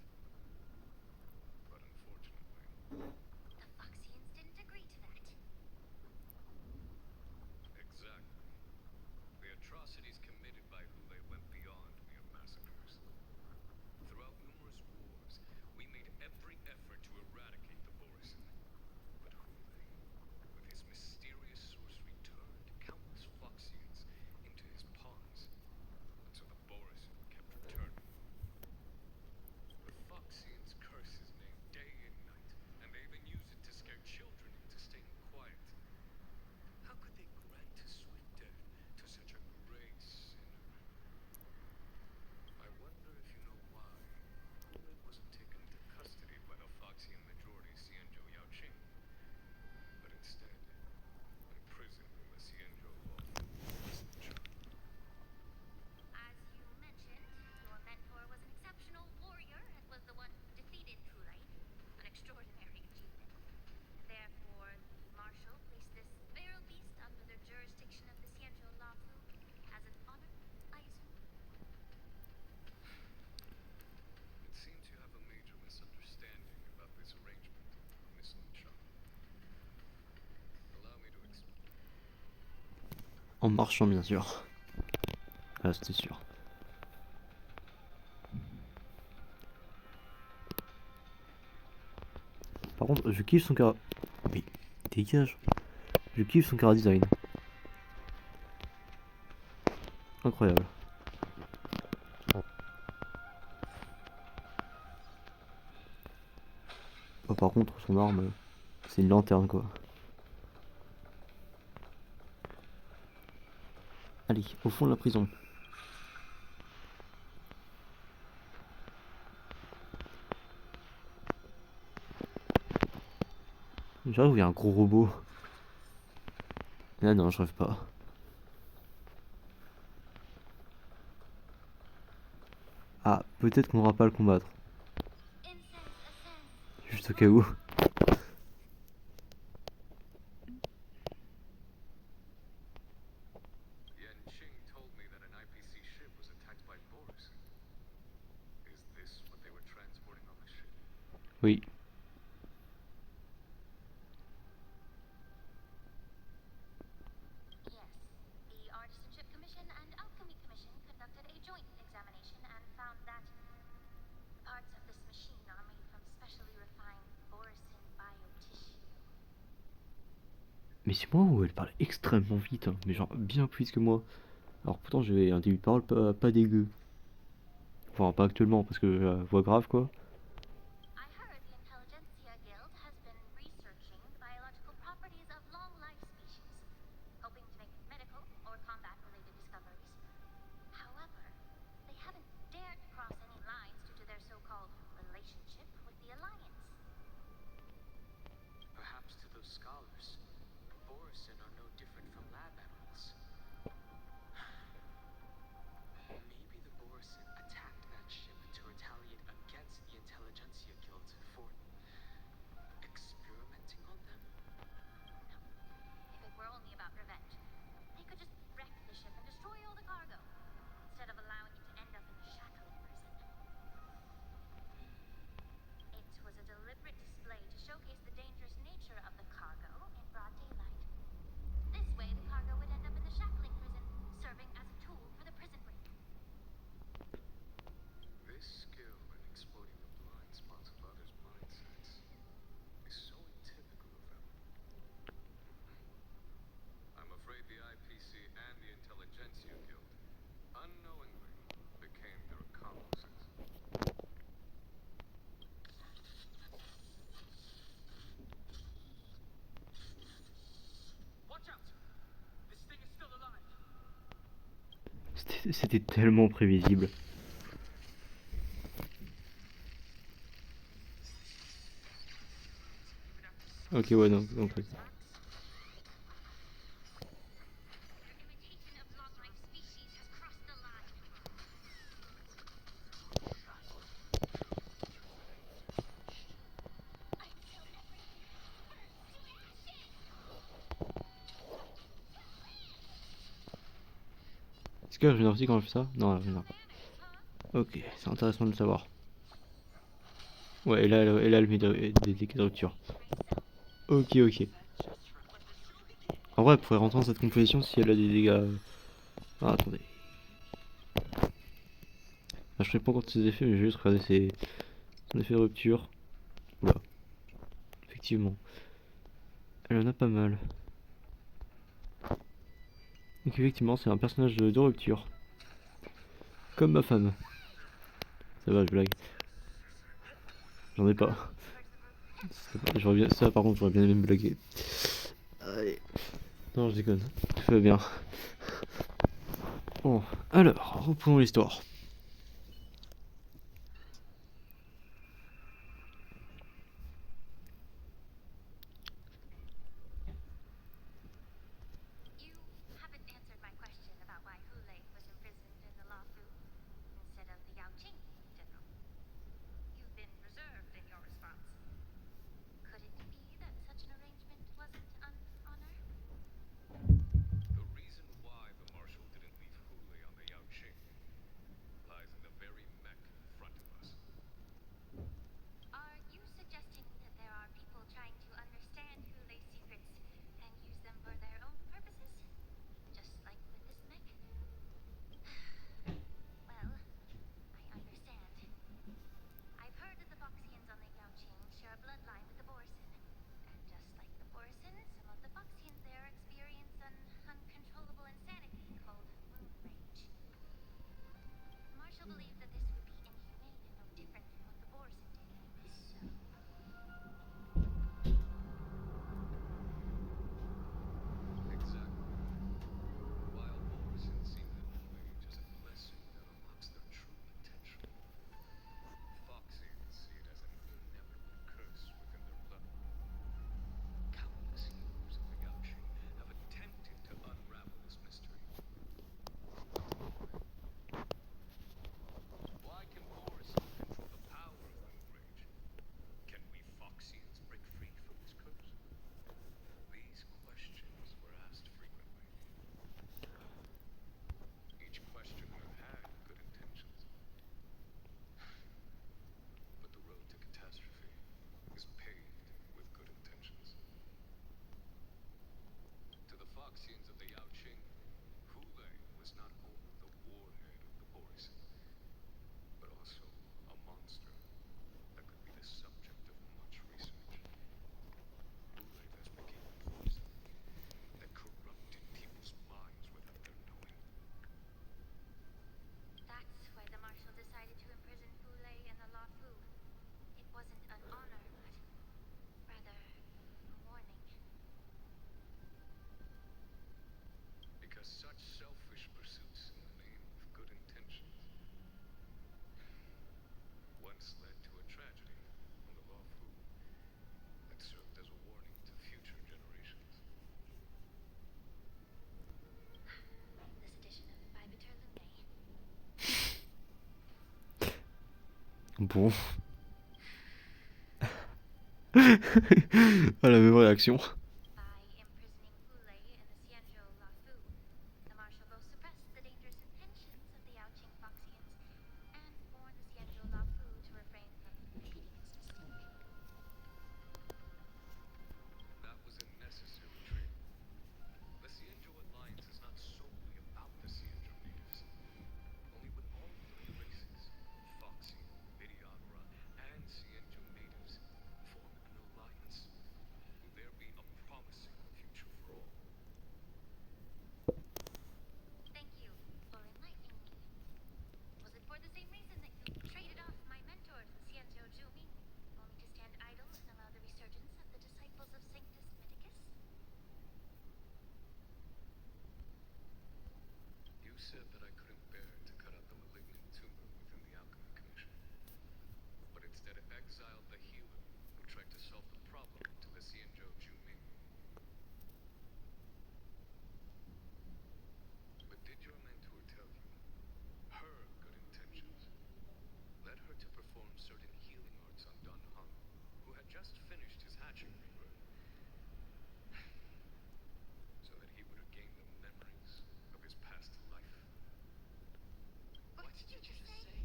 But unfortunately, The Foxians didn't agree to that. exactly. The atrocities committed by Hule went beyond mere massacres. Throughout numerous wars, we made every effort to eradicate the Borisin. But Hule, with his mysterious sorcery, turned countless Foxians into his pawns. And so the Borisin kept returning. The Foxians curse his name day and night, and they even use it to scare children into staying quiet. How could they grant a swift death to such a great sinner? I wonder if you know why Hule wasn't taken into custody by the Foxian majority Xianzhou Yaoqing, but instead imprisoned in the Xianzhou law firm. As you mentioned, your mentor was an exceptional warrior and was the one who defeated Hule, an extraordinary achievement. Therefore, the Marshal placed this feral beast under the jurisdiction of the Xianzhou Lafu as an honor, I assume? It seems you have a major misunderstanding about this arrangement, Miss Lynchon. Allow me to explain. En marchant, bien sûr. Ah, c'était sûr. Par contre, je kiffe son cara. Mais dégage. Je kiffe son cara design. Incroyable. Oh, par contre, son arme, c'est une lanterne quoi. Allez, au fond de la prison. J'arrive où il y a un gros robot. Ah non, je rêve pas. Ah, peut-être qu'on n'aura pas à le combattre. Incense ascends. Juste au cas où. Yanqing told me that an IPC ship was attacked by Borisin. Is this what they were transporting on the ship? Oui. Yes. The Artisanship Commission and Alchemy Commission conducted a joint examination and found that parts of this machine are made from specially refined Borisin biotissue. Mais c'est moi où elle parle extrêmement vite, hein, mais genre bien plus que moi. Alors pourtant j'ai un début de parole pas dégueu. Enfin pas actuellement parce que voix grave quoi. I heard the Intelligentsia Guild has been researching the biological properties of long-life species, hoping to make medical or combat-related discoveries. However, they haven't dared to cross any lines due to their so-called relationship with the Alliance. Perhaps to those scholars, Borisin are no different from lab animals. Maybe the Borisin attacked that ship to retaliate against the Intelligentsia Guild for experimenting on them? If it were only about revenge, they could just wreck the ship and destroy all the cargo, instead of allowing it to end up in the shackling prison. It was a deliberate display to showcase the dangerous nature of the cargo in broad daylight. This way, the cargo would end up in the shackling prison, serving as a tool for the prison break. This skill in exploiting the blind spots of others' mindsets is so typical of them. I'm afraid the IPC and the Intelligentsia Guild unknowingly became their accomplices. Watch out! This thing is still alive. C'était tellement prévisible. Ok, ouais, donc Their imitation of long-life species has crossed the line. Until everything burns to ashes! Est-ce que la aussi quand on fait ça? Non, elle revient pas. Ok, c'est intéressant de le savoir. Ouais, et là elle met des tickets de rupture. Ok, ok. En vrai, elle pourrait rentrer dans cette composition si elle a des dégâts. Ah, attendez. Ah, je serais pas contre ses effets, mais je vais juste regarder son effet de rupture. Oula. Effectivement. Elle en a pas mal. Donc effectivement, c'est un personnage de rupture. Comme ma femme. Ça va, je blague. J'en ai pas. Ça par contre, j'aurais bien aimé me blaguer. Allez. Non, je déconne. Tout va bien. Bon, alors, reprenons l'histoire. You haven't answered my question about why Hule was imprisoned in the Luofu instead of the Yaoqing General. You've been reserved in your response. Could it be that such an arrangement wasn't an honor? The reason why the Marshal didn't leave Hule on the Yaoqing lies in the very mech in front of us. Are you suggesting that there are people trying to understand Hule's secrets and use them for their own purposes? Just like with this mech? Well, I understand. I've heard that the Foxians on the Yaoqing share a bloodline with the Borisin. And just like the Borisin, some of the Foxians there experience an uncontrollable insanity called moon rage. Marshall believed that this would be inhumane and no different from what the Borisin did. So... Exactly. While Borisin see moon rage as a blessing that unlocks their true potential, Foxians see it as an inevitable curse within their bloodline. Countless healers of the Yaoqing have attempted to unravel this mystery. Why can Borisin control the power of moon rage? Can we Foxians break free from this curse? These questions were asked frequently. Each questioner had good intentions. But the road to catastrophe is paved with good intentions. To the Foxians of the Yaoqing, Hule was not only the warhead of the Borisin, but also a monster that could be the subject of much research. Hule thus became a poison that corrupted people's minds without their knowing. That's why the Marshal decided to imprison Hule in the Luofu. It wasn't an honor, but rather a warning. Because such selfish pursuits in the name of good intentions once led to a tragedy on the Luofu that served as a warning to future generations. Bon. Ah, la même réaction. By imprisoning Ule in the Xianzhou Lafu, the marshal both suppressed the dangerous intentions of the Yaoqing Foxians and warned the Xianzhou Lafu to refrain from repeating its mistake. That was a necessary training. The Xianzhou Alliance is not solely about the Xianzhou natives. Only when all three races, Foxian, Vidyadhara, and Xianzhou natives, form an alliance, will there be a promising future for all. Thank you for enlightening me. Was it for the same reason that you traded off my mentor, Xianzhou Zhuming, only to stand idle and allow the resurgence of the disciples of Sanctus Medicus? You said that I couldn't bear to cut out the malignant tumor within the Alchemy Commission, but instead exiled the healer who tried to solve the problem to the Xianzhou Zhuming. But did your mentor tell you her good intentions led her to perform certain healing arts on Dan Heng, who had just finished his hatching rebirth, so that he would regain the memories of his past life? What did you just say?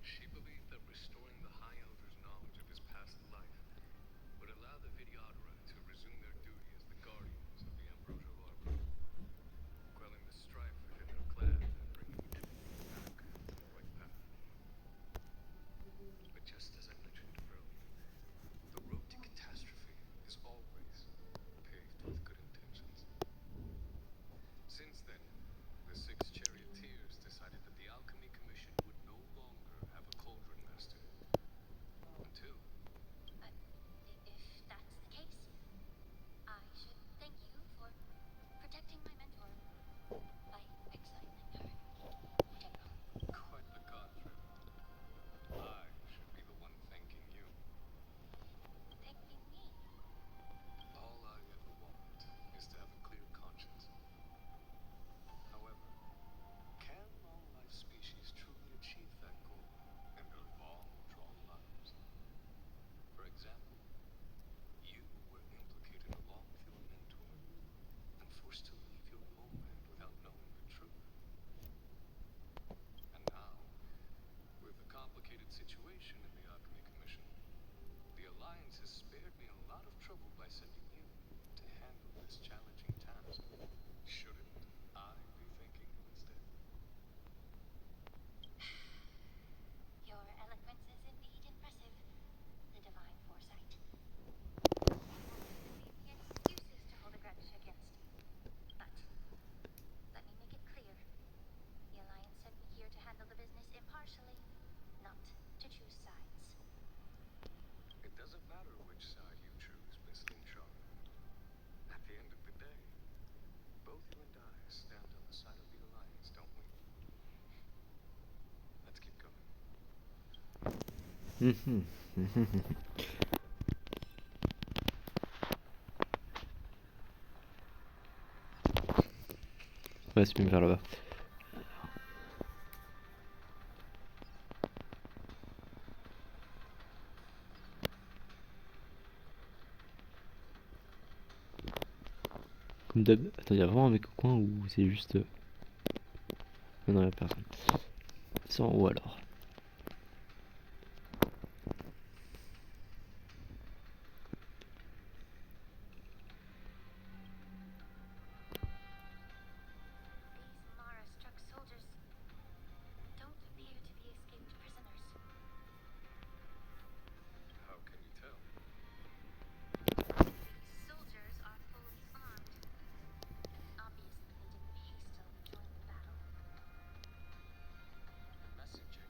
She believed that restoring the High Elder's knowledge of his past life would allow the Vidyadhara to resume their duty as the guardians of the ambrosial arbor, quelling the strife within their clan and bringing everyone back on the right path. But just as I mentioned earlier, the road to catastrophe is always paved with good intentions. Since then, the six charioteers decided that the Alchemy Commission would no longer have a cauldron master. Until But if that's the case, I should thank you for protecting my mentor by exiling her, General. quite the contrary. I should be the one thanking you. Thanking me. All I ever want is to have a clear conscience. However, can all life species truly achieve that goal in their long, drawn lives? For example, you were implicated along with your mentor and forced to leave your homeland without knowing the truth. And now, with the complicated situation in the Alchemy Commission, the Alliance has spared me a lot of trouble by sending you to handle this challenging task. Shouldn't I be thanking you instead? Your eloquence is indeed impressive. The divine foresight. There may be any excuses to hold a grudge against. But let me make it clear. The Alliance sent me here to handle the business impartially, not to choose sides. It doesn't matter which side you choose, Miss Linshaw. At the end of the day, both you and I stand on the side of the Alliance, don't we? Let's keep going. Ouais, c'est mieux vers là-bas. Comme d'hab. Attends, y'a vraiment un mec au coin ou c'est juste. Non, y'a personne. C'est en haut alors. These Mara-struck soldiers don't appear to be escaped prisoners. How can you tell? These soldiers are fully armed. Obviously, they didn't hastily join the battle. The messenger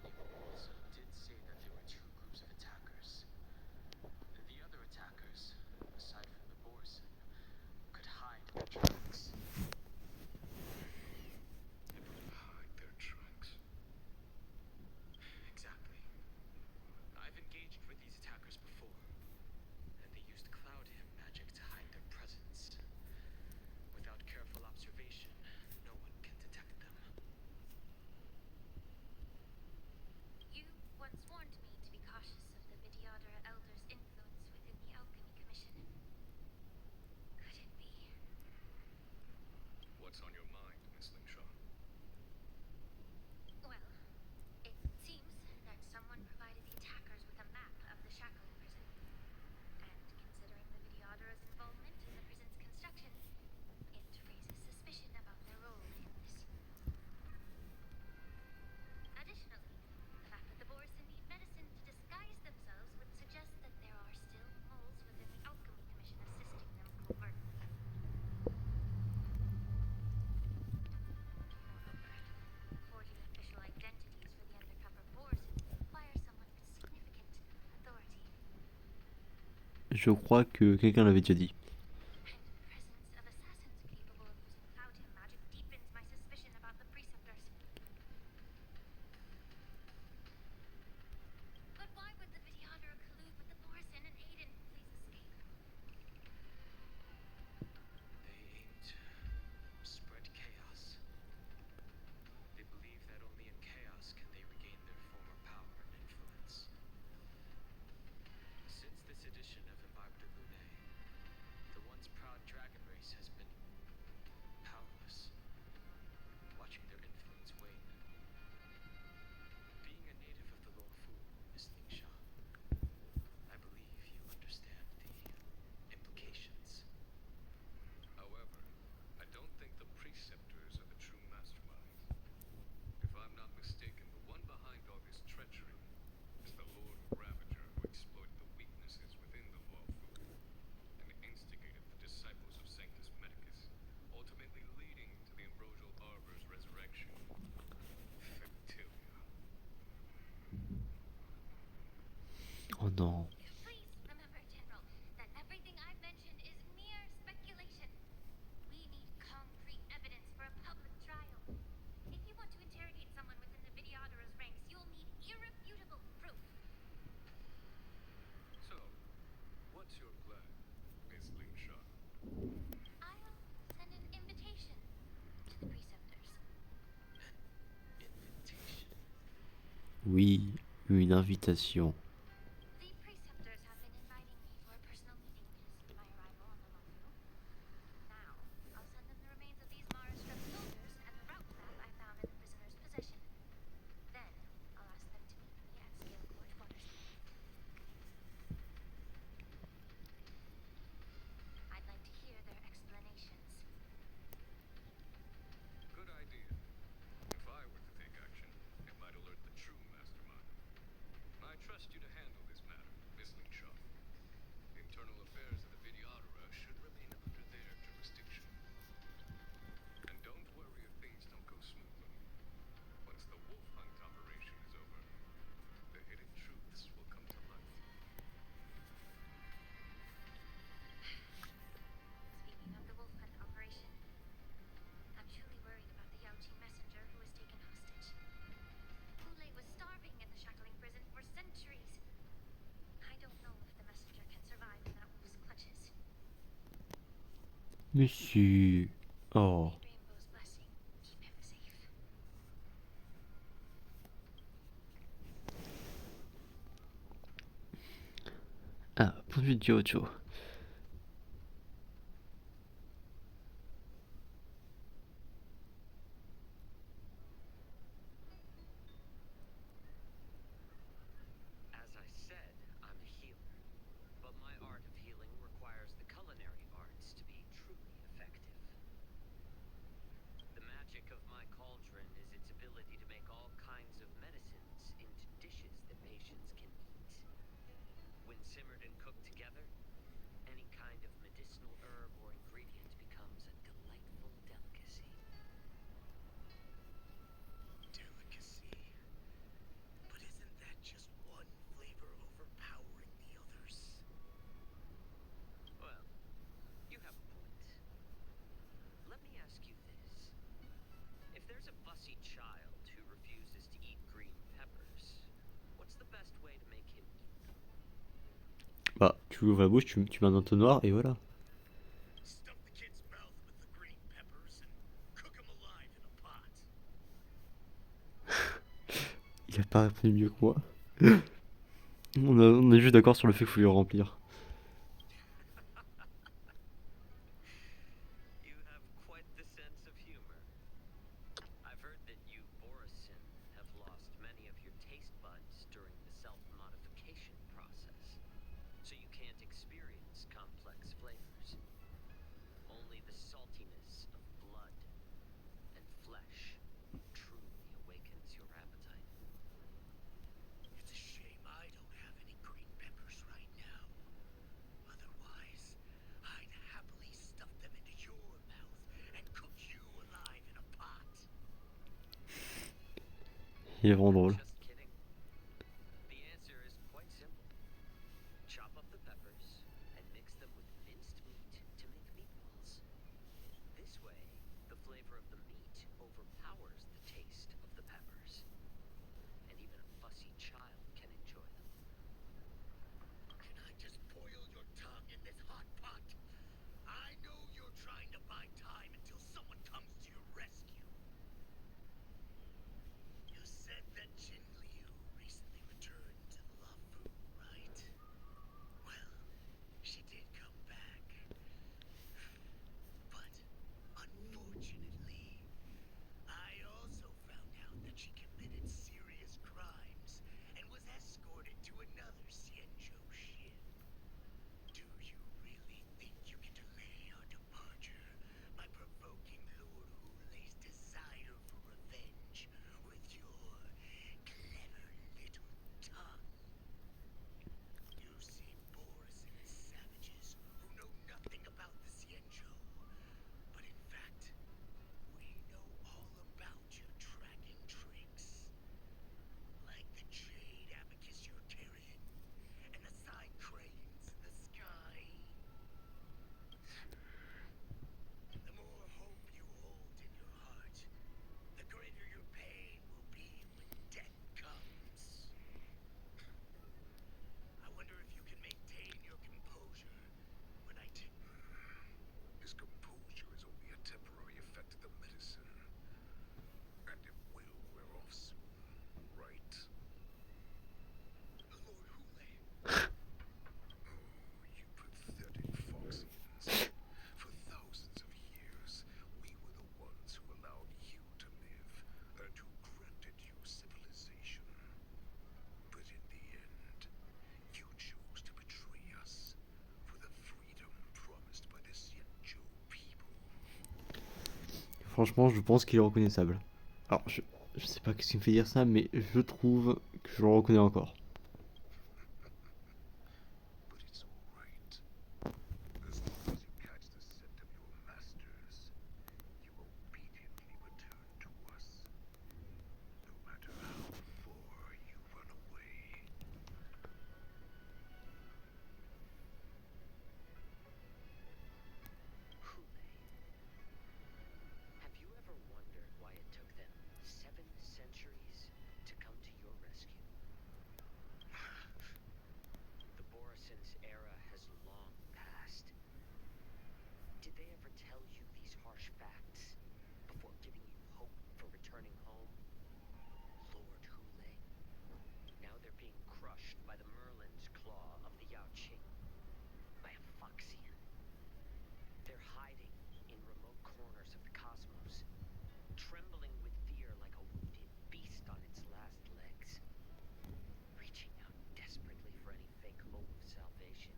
What's on your mind, Miss Lingshaw? Well, it seems that someone provided the attackers with a map of the Shackling prison. And considering the Videodara's involvement in the prison's construction, it raises suspicion about their role in this. Additionally, the fact that the Borison need medicine to disguise themselves would suggest that there are still moles within the Alchemy Commission assisting them covertly. Moreover, forging official identities for the undercover Borison requires someone with significant authority. Je crois que quelqu'un l'avait déjà dit. And the presence of assassins capable of using Cloudhim magic deepens my suspicion about the Preceptors. But why would the Videodara collude with the Borison and aid in Please escape? They aim to spread chaos. They believe that only in chaos can they regain their former power and influence. Since this edition of Imbibe de Lune, the once proud dragon race has been powerless, watching their influence wane. Being a native of the Luofu, Miss Lingsha, I believe you understand the implications. However, I don't think the Preceptors are the true masterminds. If I'm not mistaken, the one behind all this treachery is the Lord Ravager who exploited the weaknesses within the Luofu and instigated the disciples of Sanctus Medicus, ultimately leading to the Ambrosial Arbor's resurrection. Factilia. Oh non. Please remember, General, that everything I've mentioned is mere speculation. We need concrete evidence for a public trial. If you want to interrogate someone within the Videodara's ranks, you'll need irrefutable proof. So, what's your plan, Miss Lingshaw? I'll send an invitation to the Preceptors. Invitation. Oui, une invitation. The Preceptors have been inviting me for a personal meeting since my arrival on the Luofu. Now, I'll send them the remains of these Mara-struck soldiers and the route map I found in the prisoner's possession. Then, I'll ask them to meet me at Scale Court Waterscape. I'd like to hear their explanations. Good idea. If I were to take action, it might alert the true mastermind. I trust you to handle this matter, Miss Lingshaw. The internal affairs of the Videodara should remain under their jurisdiction. And don't worry if things don't go smoothly. Once the wolf hunt operation is over, the hidden truths will come to light. Speaking of the Wolf Hunt operation, I'm truly worried about the Yaoqing messenger who was taken hostage. Hule was starving in the Shackling prison for centuries. I don't know if the messenger can survive in that wolf's clutches. Monsieur. Oh. May Rainbow's blessing keep him safe. Ah, point de vue de Jojo. As I said, I'm a healer. But my art of healing requires the culinary arts to be truly effective. The magic of my cauldron is its ability to make all kinds of medicines into dishes that patients can eat. When simmered and cooked together, any kind of medicinal herb or ingredient becomes a delightful delicacy. Delicacy? But isn't that just one flavor overpowering the others? Well, you have a point. Let me ask you this. If there's a fussy child who refuses to eat green peppers, what's the best way to make him eat them? Bah, tu ouvres la bouche, tu mets un entonnoir et voilà. Stuff the kid's mouth with the green peppers and cook him alive in a pot. Il a pas répondu mieux que moi. On est juste d'accord sur le fait qu'il faut lui remplir. You have quite the sense of humor. lost many of your taste buds during the self-modification process, so you can't experience complex flavors. Only the saltiness of blood and flesh truly awakens your appetite. It's a shame I don't have any green peppers right now. Otherwise, I'd happily stuff them into your mouth and cook you alive in a pot. Il est vraiment drôle. Just kidding. The answer is quite simple. Chop up the peppers and mix them with minced meat to make meatballs. This way, the flavor of the meat overpowers the taste of the peppers, and even a fussy child can enjoy them. Can I just boil your tongue in this hot pot? I know you're trying to buy time until someone comes to your rescue. You said that Jin Liu recently returned to the Luofu, right? Well, she did come back. But unfortunately, I also found out that she committed serious crimes and was escorted to another Xianzhou ship. Do you really think you can delay our departure by provoking Lord Hulei's desire for revenge with your clever little tongue? You see Boris and his savages who know nothing about the Xianzhou, but in fact, we know all about your tracking tricks. Like the jade abacus you're carrying, and the side cranes in the sky. The more hope you hold in your heart, the greater your pain will be when death comes. I wonder if you can maintain your composure when I take... This composure is only a temporary effect of the medicine. And it will wear off soon, right? Lord Hulei, Oh, you pathetic Foxians. For thousands of years, we were the ones who allowed you to live and who granted you civilization. But in the end, you chose to betray us for the freedom promised by the Xianzhou people. Franchement, je pense qu'il est reconnaissable. Alors, je sais pas qu'est-ce qui me fait dire ça, mais je trouve que je le reconnais encore. But it's all right. As long as you catch the scent of your masters, you obediently return to us. No matter how far you run away. Hulei. Have you ever wondered why it took them 7 centuries to come to your rescue? The Borison's era has long passed. Did they ever tell you these harsh facts before giving you hope for returning home? Lord Hulei. Now they're being crushed by the Merlin's claw of the Yaoqing, by a Foxian. They're hiding in remote corners of the cosmos, trembling with fear like a wounded beast on its last legs, reaching out desperately for any fake hope of salvation,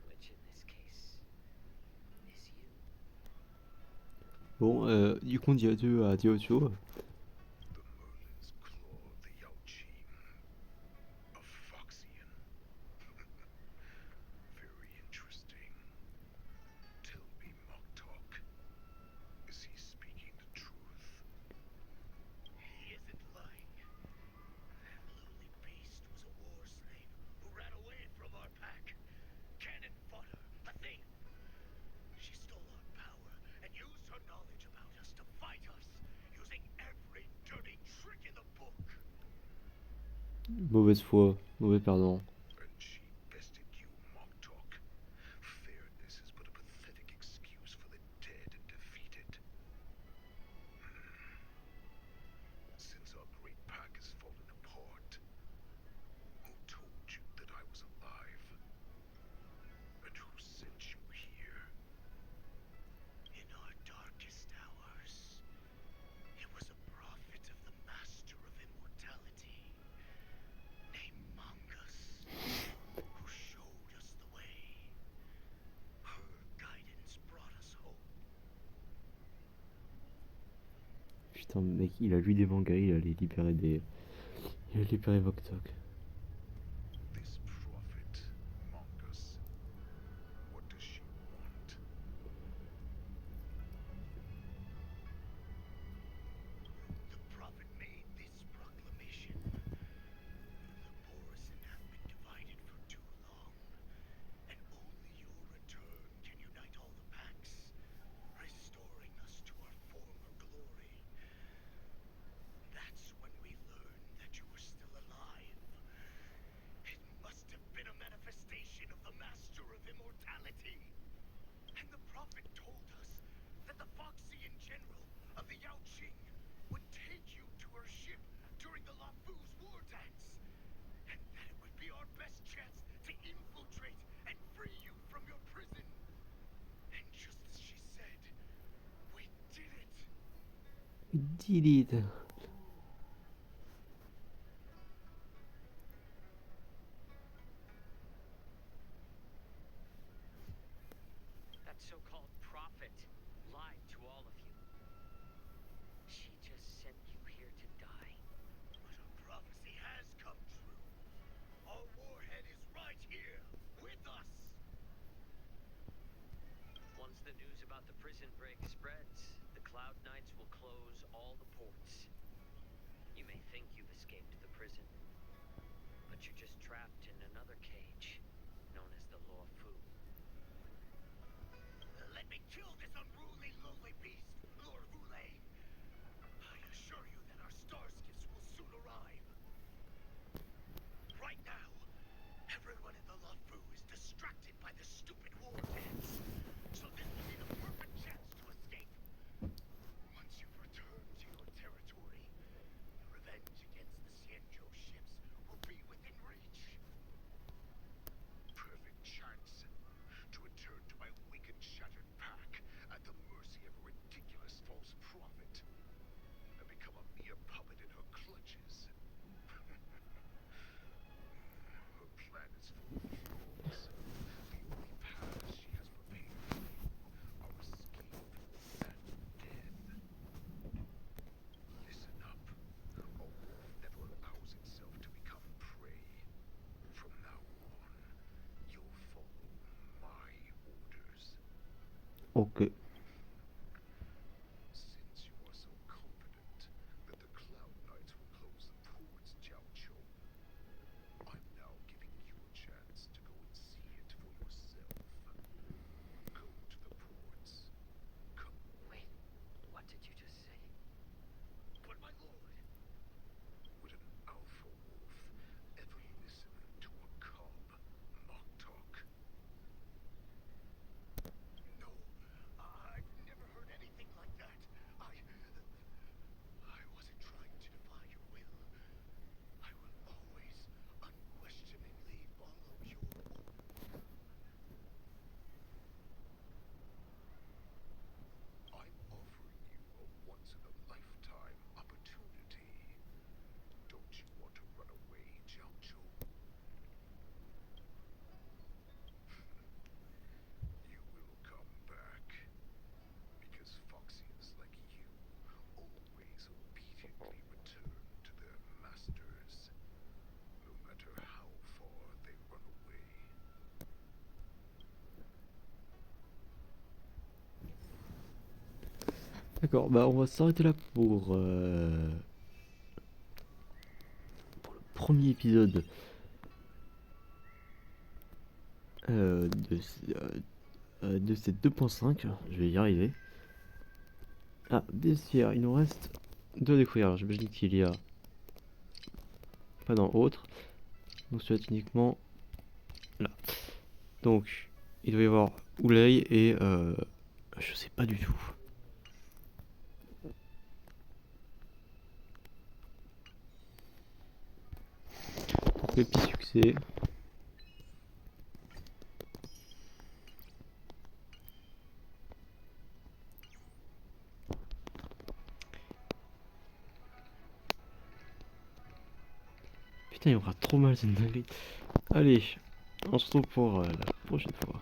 which in this case is you. Bon, du coup, on dit adieu à Diocho. The Merlin's claw of the Yaoqing. A Foxian. Very interesting. Tell me, Moktok. Is he speaking the truth? he isn't lying. That lowly beast was a war slave who ran away from our pack. Cannon fodder, a thief. She stole our power and used her knowledge about us to fight us, using every dirty trick in the book. Mauvaise foi, mauvais perdant. And she bested you, Moktok. Fairness is but a pathetic excuse for the dead and defeated. Since our great pack has fallen apart, who told you that I was alive? And who sent you here? In our darkest hours, it was a prophet of the Master of Putain, mec, il a lu des mangas, il allait libérer des. Il a libéré Voktok. This prophet, Mongus. What does she want? The prophet made this proclamation. The Borisin have been divided for too long, and only your return can unite all the packs, restoring us to our former glory. That's when we learned that you were still alive. It must have been a manifestation of the Master of Immortality. And the prophet told us that the Foxian general of the Yaoqing would take you to her ship during the Lafu's war dance. And that it would be our best chance to infiltrate and free you from your prison. And just as she said, we did it. Delete. That so-called prophet lied to all of you. She just sent you here to die. But her prophecy has come true. Our warhead is right here, with us. Once the news about the prison break spreads, the Cloud Knights will close all the ports. You may think you've escaped the prison, but you're just trapped in another cage, known as the Luofu. Let me kill this unruly, lowly beast, Lord Vule. I assure you that our star skiffs will soon arrive. Right now, everyone in the Luofu is distracted by the stupid war dance. So this will be the perfect chance to escape. Once you've returned to your territory, revenge against the Xianzhou ships will be within reach. Perfect chance to return to my weak and shattered pack at the mercy of a ridiculous false prophet and become a mere puppet in her clutches. Her plan is full of flaws. The only paths she has prepared for you are escape and death. Listen up. A wolf never allows itself to become prey. From now on, you'll follow my orders. Ok. Since you are so confident that the Cloud Knights will close the ports, Jiaoqiu, I'm now giving you a chance to go and see it for yourself. Go to the ports. Come. Wait, what did you just say? But my lord, would an alpha wolf ever listen to a cub, Moktok? No, I've never heard anything like that. I wasn't trying to defy your will. I will always unquestioningly follow your orders. I'm offering you a once-in-a-lifetime opportunity. Don't you want to run away, Jiaoqiu? You will come back. Because Foxians like you always obediently return to their masters, no matter how far they run away. D'accord, bah on va s'arrêter là pour le premier épisode de cette 2.5. Je vais y arriver. Ah, bestiaire, il nous reste 2 à découvrir. Alors j'imagine qu'il y a pas dans autre. Donc ça va être uniquement là. Donc il doit y avoir Oulay et je sais pas du tout. Donc le petit succès. Putain, il aura trop mal cette dinguerie. Allez, on se retrouve pour la prochaine fois.